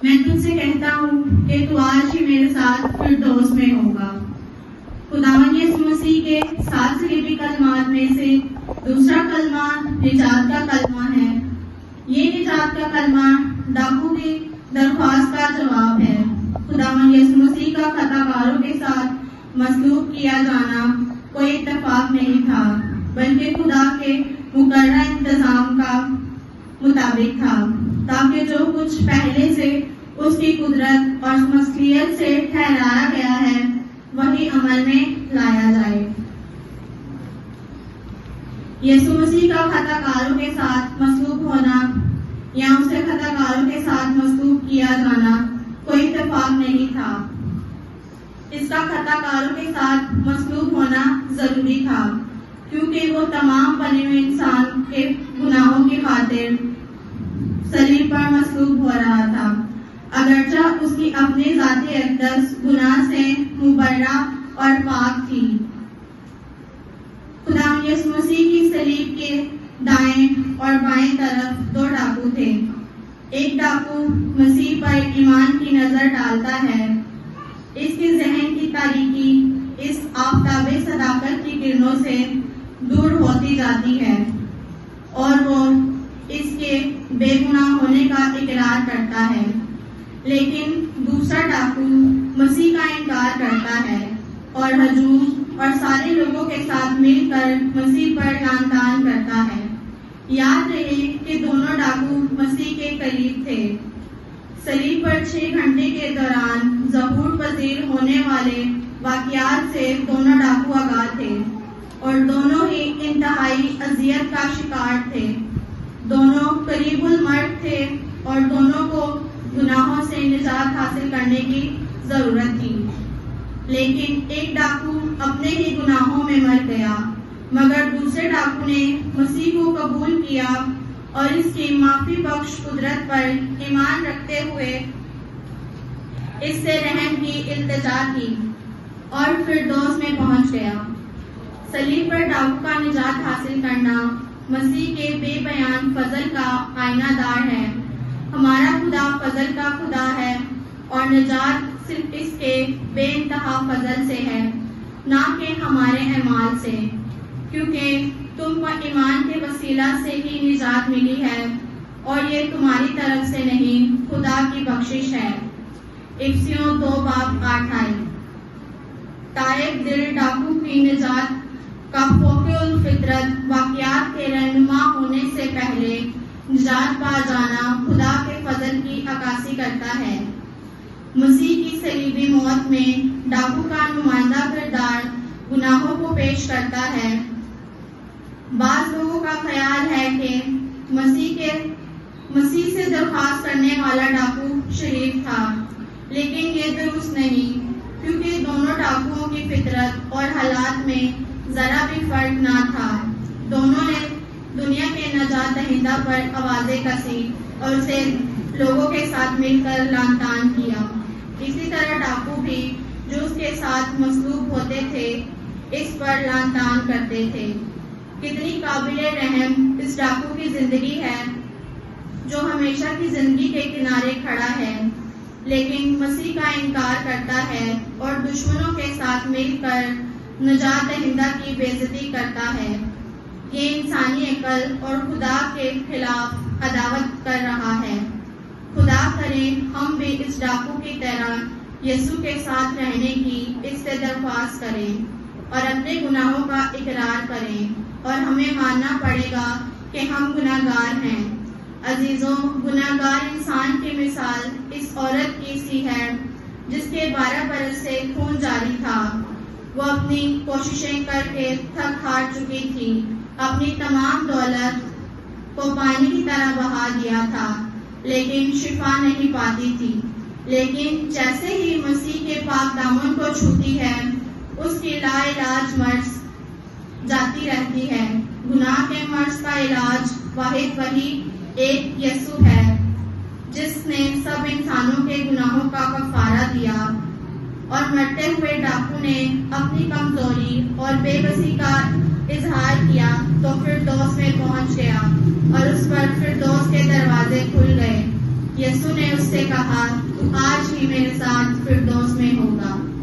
میں تجھ سے کہتا ہوں کہ تو آج ہی میرے ساتھ فردوس میں ہوگا۔ خداوند یسوع مسیح کے 7 صلیبی کلمات میں سے دوسرا کلمہ نجات کا کلمہ ہے۔ یہ نجات کا کلمہ ڈاکو کی درخواست کا جواب ہے۔ خداوند یسوع مسیح کا خطا کاروں کے ساتھ مصلوب کیا جانا کوئی اتفاق نہیں تھا، بلکہ خدا کے مقررہ انتظام کا مطابق تھا، تاکہ جو کچھ پہلے سے اس کی قدرت اور مصلیت سے ٹھہرایا گیا ہے وہی عمل میں لایا جائے۔ یسوع مسیح کا خطا کاروں کے ساتھ مصلوب ہونا یا اسے خطا کاروں کے ساتھ مصلوب کیا جانا کوئی اتفاق نہیں تھا۔ اس کا خطا کاروں کے ساتھ مصلوب ہونا ضروری تھا، کیونکہ وہ تمام بنے ہوئے انسان کے گناہوں کی خاطر صلیب پر مصلوب ہو رہا تھا، اگرچہ اس کی اپنی ذاتی اقدس گناہ سے مبرہ اور پاک تھی۔ خدا یسوع مسیح کی صلیب کے دائیں اور بائیں طرف 2 ڈاکو تھے۔ ایک ڈاکو مسیح پر ایمان کی نظر ڈالتا ہے، اس کے ذہن کی تاریکی اس آفتاب صداقت کی کرنوں سے دور ہوتی جاتی ہے اور وہ اس کے بے گناہ ہونے کا اقرار کرتا ہے، لیکن دوسرا ڈاکو مسیح کا انکار کرتا ہے اور ہجوم اور سارے لوگوں کے ساتھ مل کر مسیح پر لعن طعن کرتا ہے۔ یاد رہے کہ دونوں ڈاکو مسیح کے قریب تھے۔ صلیب پر 6 گھنٹے کے دوران ظہور پذیر ہونے والے واقعات سے دونوں ڈاکو آگاہ تھے اور دونوں ہی انتہائی اذیت کا شکار تھے۔ دونوں قریب المرگ تھے اور دونوں کو گناہوں سے نجات حاصل کرنے کی ضرورت تھی، لیکن ایک ڈاکو اپنے ہی گناہوں میں مر گیا، مگر دوسرے ڈاکو نے مسیح کو قبول کیا اور اس کی معافی بخش قدرت پر ایمان رکھتے ہوئے اس سے رحم کی التجا کی اور فردوس میں پہنچ گیا۔ صلیب پر ڈاکو کا نجات حاصل کرنا مسیح کے بے بیان فضل کا آئینہ دار ہے۔ ہمارا خدا فضل کا خدا ہے اور نجات صرف اس کے بے انتہا فضل سے ہے، نہ کہ ہمارے اعمال سے، کیونکہ تم کو ایمان کے وسیلہ سے ہی نجات ملی ہے اور یہ تمہاری طرف سے نہیں، خدا کی بخشش ہے۔ افسیوں 2:8۔ تائب دل ڈاکو کی نجات کا فوق الفطرت واقعات کے رہنما ہونے سے پہلے نجات پا جانا خدا کے فضل کی عکاسی کرتا ہے۔ مسیح کی صلیبی موت میں ڈاکو کا نمائندہ کردار گناہوں کو پیش کرتا ہے۔ بعض لوگوں کا خیال ہے کہ مسیح سے درخواست کرنے والا ڈاکو شریف تھا، لیکن یہ درست نہیں، کیونکہ دونوں ڈاکوؤں کی فطرت اور حالات میں ذرا بھی فرق نہ تھا۔ دونوں نے دنیا کے نجات دہندہ پر آوازیں کسی اور اسے لوگوں کے ساتھ مل کر لعن طعن کیا۔ اسی طرح ڈاکو بھی جو اس کے ساتھ مصلوب ہوتے تھے اس پر لعن طعن کرتے تھے۔ کتنی قابل رحم اس ڈاکو کی زندگی ہے جو ہمیشہ کی زندگی کے کنارے کھڑا ہے، لیکن مسیح کا انکار کرتا ہے اور دشمنوں کے ساتھ مل کر نجات دہندہ کی بے عزتی کرتا ہے۔ یہ انسانی عقل اور خدا کے خلاف عداوت کر رہا ہے۔ خدا کرے ہم بھی اس ڈاکو کی طرح یسوع کے ساتھ رہنے کی اس سے درخواست کریں اور اپنے گناہوں کا اقرار کریں، اور ہمیں ماننا پڑے گا کہ ہم گناہ گار ہیں۔ عزیزوں، گناہ گار انسان کی مثال اس عورت کی سی ہے جس کے 12 برس سے خون جاری تھا۔ وہ اپنی کوششیں کر کے تھک ہار چکی تھی، اپنی تمام دولت کو پانی کی طرح بہا دیا تھا، لیکن شفا نہیں پاتی تھی۔ لیکن جیسے ہی مسیح کے پاک دامن کو چھوتی ہے، اس کی لا علاج مرض جاتی رہتی ہے۔ گناہ کے مرض کا علاج واحد وہی ایک یسوع ہے، جس نے سب انسانوں کے گناہوں کا کفارہ دیا، اور مرتے ہوئے ڈاکو نے اپنی کمزوری اور بے بسی کا اظہار کیا تو فردوس میں پہنچ گیا اور اس پر فردوس کے دروازے کھل گئے۔ یسوع نے اس سے کہا تو آج ہی میرے ساتھ فردوس میں ہوگا۔